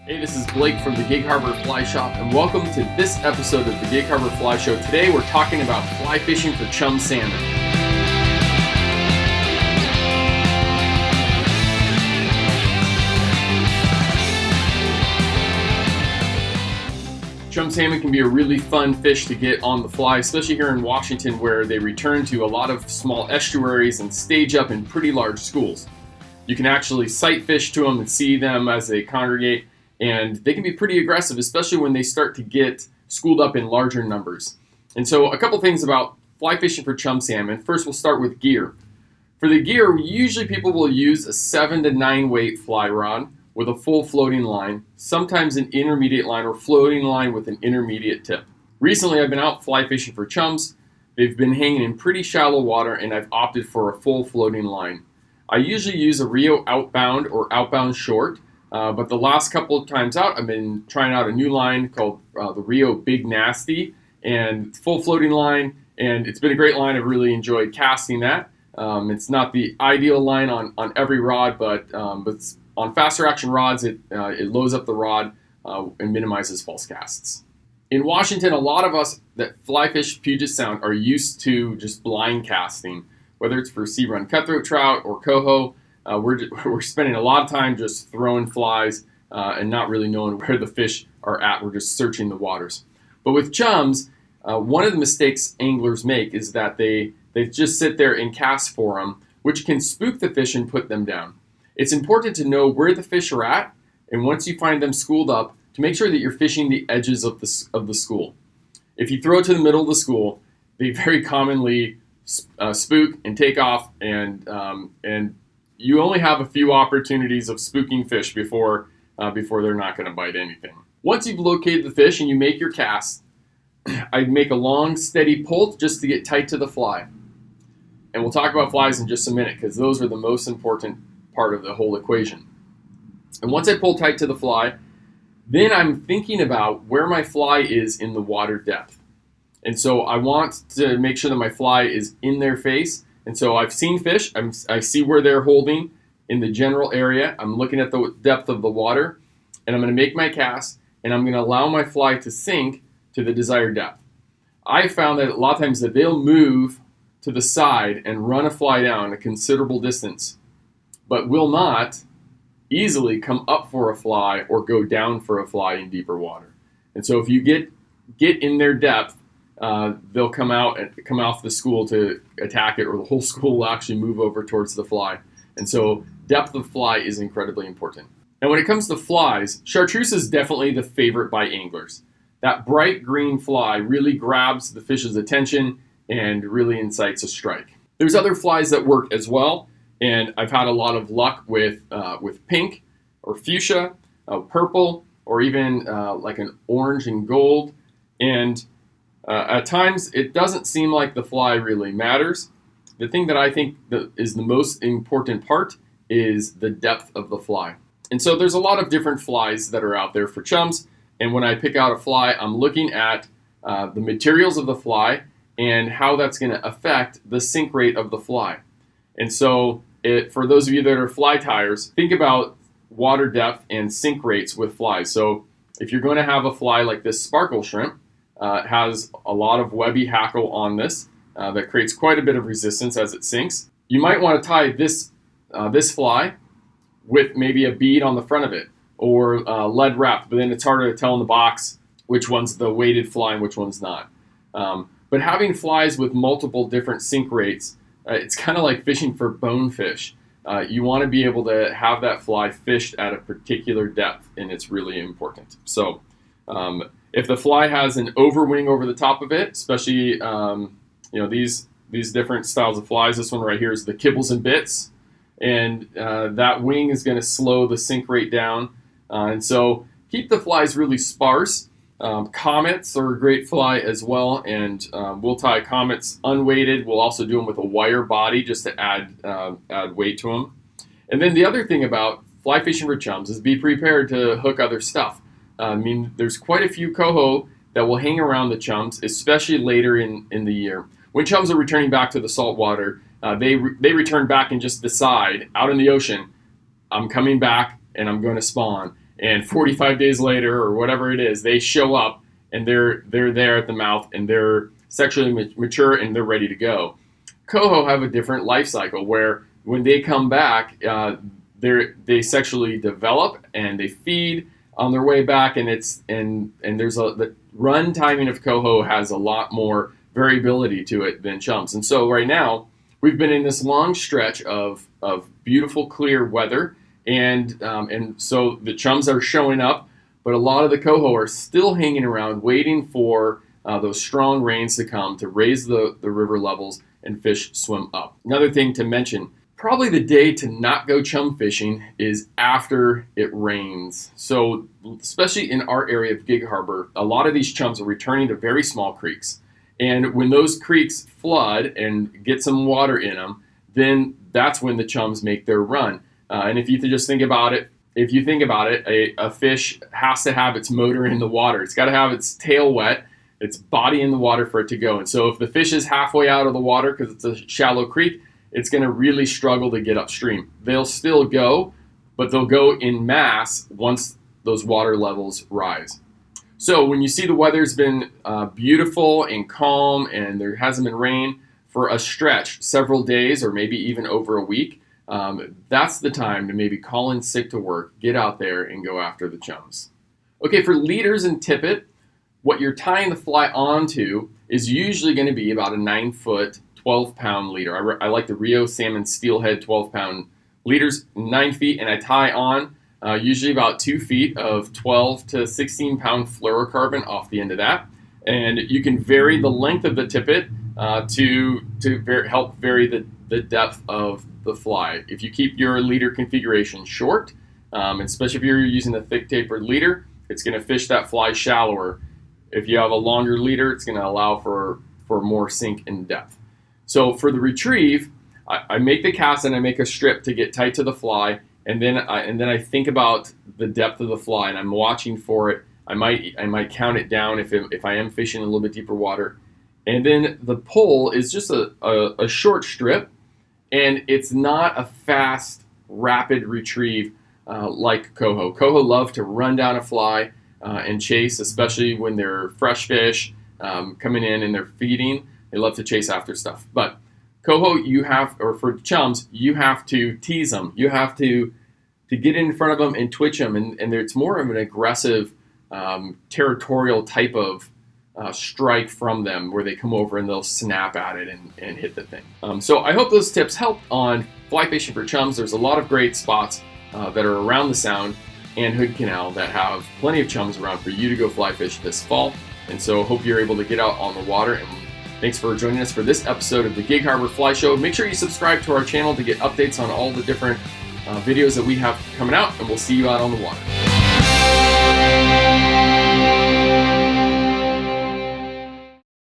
Hey, this is Blake from the Gig Harbor Fly Shop, and welcome to this episode of the Gig Harbor Fly Show. Today we're talking about fly fishing for chum salmon. Chum salmon can be a really fun fish to get on the fly, especially here in Washington where they return to a lot of small estuaries and stage up in pretty large schools. You can actually sight fish to them and see them as they congregate. And they can be pretty aggressive, especially when they start to get schooled up in larger numbers. And so a couple things about fly fishing for chum salmon. First, we'll start with gear. For the gear, usually people will use a 7 to 9 weight fly rod with a full floating line, sometimes an intermediate line or floating line with an intermediate tip. Recently, I've been out fly fishing for chums. They've been hanging in pretty shallow water, and I've opted for a full floating line. I usually use a Rio outbound or outbound short. But the last couple of times out, I've been trying out a new line called the Rio Big Nasty, and full floating line, and it's been a great line. I've really enjoyed casting that. It's not the ideal line on every rod, but on faster action rods, it loads up the rod and minimizes false casts. In Washington, a lot of us that fly fish Puget Sound are used to just blind casting, whether it's for sea run cutthroat trout or coho. We're spending a lot of time just throwing flies and not really knowing where the fish are at. We're just searching the waters. But with chums, one of the mistakes anglers make is that they just sit there and cast for them, which can spook the fish and put them down. It's important to know where the fish are at, and once you find them schooled up, to make sure that you're fishing the edges of the school. If you throw it to the middle of the school, they very commonly spook and take off, and you only have a few opportunities of spooking fish before they're not going to bite anything. Once you've located the fish and you make your cast, I'd make a long, steady pull just to get tight to the fly. And we'll talk about flies in just a minute because those are the most important part of the whole equation. And once I pull tight to the fly, then I'm thinking about where my fly is in the water depth. And so I want to make sure that my fly is in their face. And so I've seen fish, I see where they're holding in the general area. I'm looking at the depth of the water, and I'm going to make my cast, and I'm going to allow my fly to sink to the desired depth. I found that a lot of times that they'll move to the side and run a fly down a considerable distance, but will not easily come up for a fly or go down for a fly in deeper water. And so if you get in their depth, they'll come off the school to attack it, or the whole school will actually move over towards the fly. And so depth of fly is incredibly important. And when it comes to flies, chartreuse is definitely the favorite by anglers. That bright green fly really grabs the fish's attention and really incites a strike. There's other flies that work as well, and I've had a lot of luck with pink or fuchsia, purple, or even like an orange and gold. And at times, it doesn't seem like the fly really matters. The thing that I think that is the most important part is the depth of the fly. And so there's a lot of different flies that are out there for chums. And when I pick out a fly, I'm looking at the materials of the fly and how that's going to affect the sink rate of the fly. And so for those of you that are fly tiers, think about water depth and sink rates with flies. So if you're going to have a fly like this sparkle shrimp, it has a lot of webby hackle on this that creates quite a bit of resistance as it sinks. You might want to tie this fly with maybe a bead on the front of it or lead wrapped, but then it's harder to tell in the box which one's the weighted fly and which one's not. But having flies with multiple different sink rates, it's kind of like fishing for bonefish. You want to be able to have that fly fished at a particular depth, and it's really important. So if the fly has an overwing over the top of it, especially these different styles of flies, this one right here is the kibbles and bits, and that wing is going to slow the sink rate down. And so keep the flies really sparse. Comets are a great fly as well, and we'll tie comets unweighted. We'll also do them with a wire body just to add weight to them. And then the other thing about fly fishing for chums is be prepared to hook other stuff. There's quite a few coho that will hang around the chums, especially later in the year. When chums are returning back to the salt water, they return back and just decide out in the ocean, I'm coming back and I'm going to spawn. and 45 days later or whatever it is, they show up and they're there at the mouth and they're sexually mature and they're ready to go. Coho have a different life cycle where when they come back, they sexually develop and they feed on their way back, and the run timing of coho has a lot more variability to it than chums. And so right now we've been in this long stretch of beautiful clear weather, and so the chums are showing up, but a lot of the coho are still hanging around waiting for those strong rains to come to raise the river levels and fish swim up. Another thing to mention, probably the day to not go chum fishing is after it rains. So especially in our area of Gig Harbor, a lot of these chums are returning to very small creeks. And when those creeks flood and get some water in them, then that's when the chums make their run. And if you just think about it, a fish has to have its motor in the water. It's got to have its tail wet, its body in the water for it to go. And so if the fish is halfway out of the water because it's a shallow creek, it's going to really struggle to get upstream. They'll still go, but they'll go in mass once those water levels rise. So when you see the weather's been beautiful and calm and there hasn't been rain for a stretch, several days or maybe even over a week, that's the time to maybe call in sick to work, get out there and go after the chums. Okay, for leaders and tippet, what you're tying the fly onto is usually going to be about a 9-foot, 12-pound leader. I like the Rio Salmon Steelhead 12-pound leaders, 9 feet, and I tie on usually about 2 feet of 12 to 16-pound fluorocarbon off the end of that. And you can vary the length of the tippet to help vary the depth of the fly. If you keep your leader configuration short, especially if you're using a thick tapered leader, it's going to fish that fly shallower. If you have a longer leader, it's going to allow for more sink in depth. So for the retrieve, I make the cast and I make a strip to get tight to the fly, and then I think about the depth of the fly and I'm watching for it. I might count it down if I am fishing a little bit deeper water, and then the pull is just a short strip, and it's not a fast, rapid retrieve like coho. Coho love to run down a fly and chase, especially when they're fresh fish coming in and they're feeding. They love to chase after stuff. But coho, for chums, you have to tease them. You have to get in front of them and twitch them. And it's more of an aggressive, territorial type of strike from them where they come over and they'll snap at it and hit the thing. So I hope those tips help on fly fishing for chums. There's a lot of great spots that are around the Sound and Hood Canal that have plenty of chums around for you to go fly fish this fall. And so hope you're able to get out on the water. And thanks for joining us for this episode of the Gig Harbor Fly Show. Make sure you subscribe to our channel to get updates on all the different videos that we have coming out, and we'll see you out on the water.